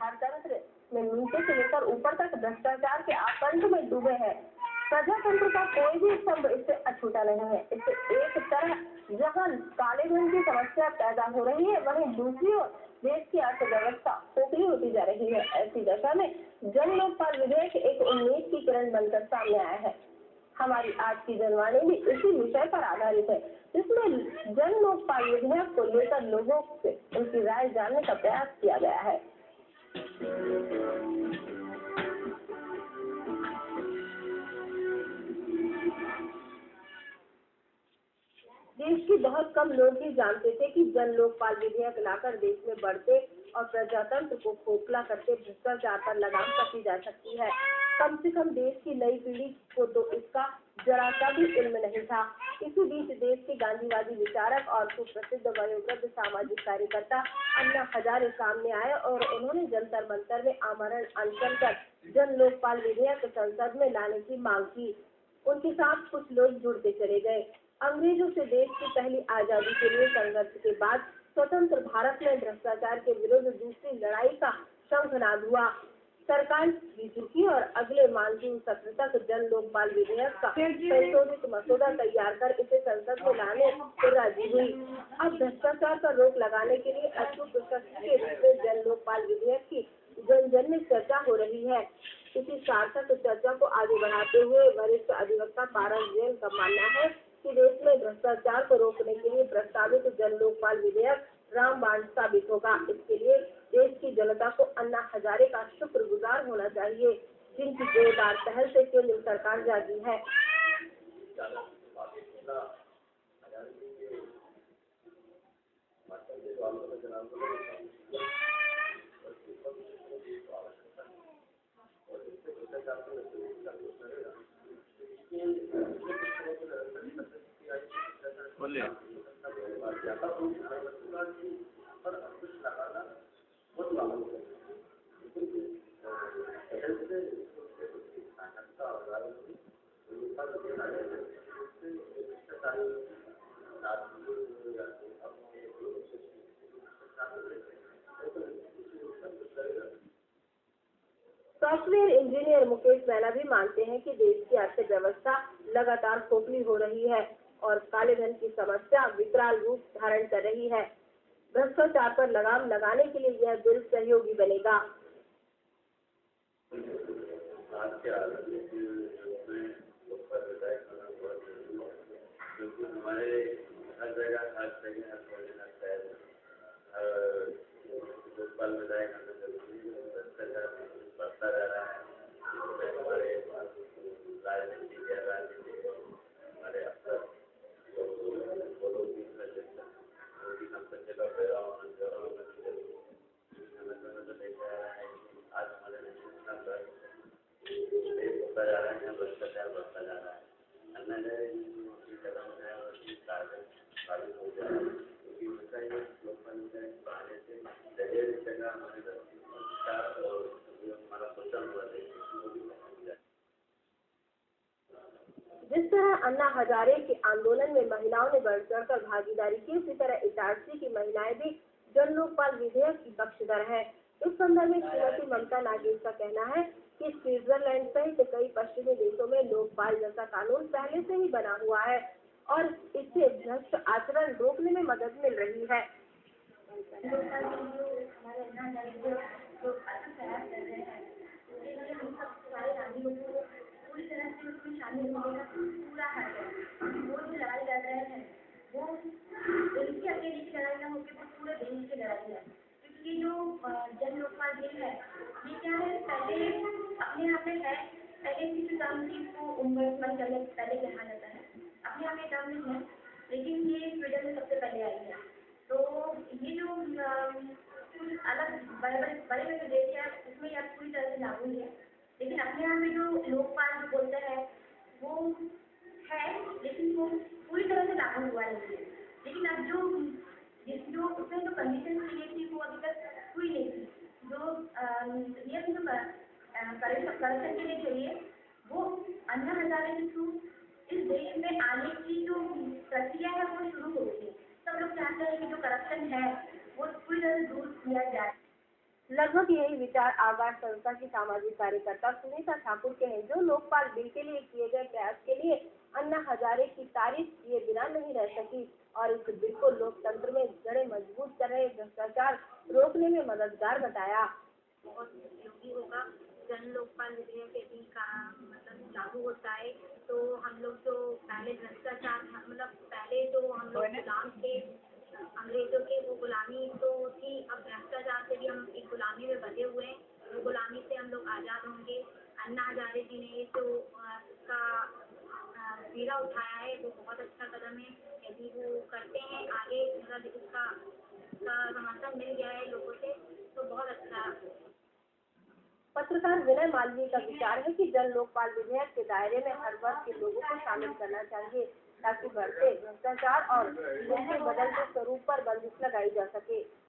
आधारतंत्र में नीचे से लेकर ऊपर तक भ्रष्टाचार के आकंठ में डूबे हैं। प्रजातंत्र का कोई भी स्तंभ इससे अछूता नहीं है। इससे एक तरह जहां काले धन की समस्या पैदा हो रही है, वहीं दूसरी ओर देश की अर्थव्यवस्था खोखली होती जा रही है। ऐसी दशा में जन लोकपाल विधेयक एक उम्मीद की किरण बनकर सामने आया है। हमारी आज की जनवाणी भी इसी विषय पर आधारित है, जिसमें जन लोकपाल विधेयक को लेकर लोगों से उनकी राय जानने का प्रयास किया गया है। देश के बहुत कम लोग ही जानते थे कि जन लोकपाल विधेयक लाकर देश में बढ़ते और प्रजातंत्र को खोखला करके भ्रष्टाचार पर लगाम कसी जा सकती है। कम से कम देश की नई पीढ़ी को तो इसका जरा सा भी इल्म नहीं था। इसी बीच देश के गांधीवादी विचारक और सुप्रसिद्ध वयोवृद्ध सामाजिक कार्यकर्ता अन्ना हजारे सामने आए और उन्होंने जंतर मंतर में आमरण अनशन कर जन लोकपाल विधेयक संसद में लाने की मांग की। उनके साथ कुछ लोग जुड़ते चले गए। अंग्रेजों से देश की पहली आजादी के लिए संघर्ष के बाद स्वतंत्र भारत में भ्रष्टाचार के विरुद्ध दूसरी लड़ाई का शंखनाद हुआ। सरकार भी झुकी और अगले मानसून सत्र तक जन लोकपाल विधेयक का संशोधित मसौदा तैयार कर इसे संसद में लाने को राजी हुई। अब भ्रष्टाचार पर रोक लगाने के लिए अद्भुत शक्ति के रूप में जन लोकपाल विधेयक की जन जन में चर्चा हो रही है। इसी सार्थक चर्चा को आगे बढ़ाते हुए वरिष्ठ अधिवक्ता पारस जैन का मानना है कि देश में भ्रष्टाचार को रोकने के लिए प्रस्तावित जन लोकपाल विधेयक रामबाण साबित होगा। इसके लिए देश की जनता को अन्ना हजारे का शुक्रगुजार होना चाहिए, जिनकी जोरदार पहल से केंद्र सरकार जागी है। सॉफ्टवेयर इंजीनियर मुकेश मैना भी मानते हैं कि देश की अर्थव्यवस्था लगातार खोखली हो रही है और काले धन की समस्या विकराल रूप धारण कर रही है। भ्रष्टाचार पर लगाम लगाने के लिए यह बिल सहयोगी बनेगा। हमारे हर जगह लोकपाल विधायक बढ़ता रह रहा है। हमारे राजनीति हमारे अफसर आज हमारे होता जा रहा है, भ्रष्टाचार बढ़ता जा रहा है। कदम है और साबित हो जा रहा है, क्योंकि उसका ये लोकपाल विधेयक बढ़ाने से जगह हमारे हमारा सोशल हुआ है। जिस तरह अन्ना हजारे के आंदोलन में महिलाओं ने बढ़ चढ़कर भागीदारी की, उसी तरह इटारसी की महिलाएं भी जन लोकपाल विधेयक की पक्षधर है। इस संदर्भ में श्रीमती ममता नागेश का कहना है कि स्विट्जरलैंड सहित कई पश्चिमी देशों में लोकपाल जैसा कानून पहले से ही बना हुआ है और इससे भ्रष्ट आचरण रोकने में मदद मिल रही है। पूरी तरह से उसमें शामिल होने का पूरा हक है। वो जो लड़ाई लड़ रहे हैं वो उनकी अकेले की लड़ाई ना होकर वो पूरे देश की लड़ाई है। क्योंकि जो जन लोकपाल बिल है ये क्या है, पहले अपने आप में है, पहले की जो टर्म थी वो उम्मीदवार करने से पहले कहा जाता है, अपने आप में टर्म नहीं है, लेकिन ये स्वीडन में सबसे पहले आई है। तो ये जो कुछ अलग बड़े देश है उसमें यह पूरी तरह से लागू है, लेकिन अपने यहाँ में जो लोकपाल जो बोलते हैं वो है, लेकिन वो पूरी तरह से लागू हुआ नहीं है। लेकिन अब जो उसमें जो कंडीशन चाहिए थी वो अभी तक हुई नहीं थी। जो नियम जो करप्शन के लिए चाहिए वो अन्ना हजारे के थ्रू इस देश में आने की जो प्रक्रिया है वो शुरू हो गई है। सब लोग चाहते हैं कि जो करप्शन है वो पूरी तरह से दूर किया जाए। लगभग यही विचार आगाज संस्था की सामाजिक कार्यकर्ता सुनीता ठाकुर के हैं, जो लोकपाल बिल के लिए किए गए प्रयास के लिए अन्ना हजारे की तारीफ किए बिना नहीं रह सकी और इस बिल को लोकतंत्र में जड़ें मजबूत कर रहे भ्रष्टाचार रोकने में मददगार बताया। बहुत उपयोगी होगा। जन लोकपाल विधेयक यदि का मतलब लागू होता है तो हम लोग जो पहले भ्रष्टाचार मतलब पहले तो हम लोग गुलाम थे, अंग्रेजों के वो गुलामी तो थी, अब भ्रष्टाचार से भी हम एक गुलामी में बंधे हुए हैं, वो गुलामी से हम लोग आज़ाद होंगे। अन्ना हजारे जी ने जो इसका बीड़ा उठाया है वो बहुत अच्छा कदम है। यदि वो करते हैं आगे मतलब इसका समर्थन मिल गया है लोगों से तो बहुत अच्छा। पत्रकार विनय मालवीय का विचार है कि जन लोकपाल विधेयक के दायरे में हर वर्ग के लोगों को शामिल करना चाहिए ताकि बढ़ते भ्रष्टाचार और उनके बदलते स्वरूप पर बंदिश लगाई जा सके।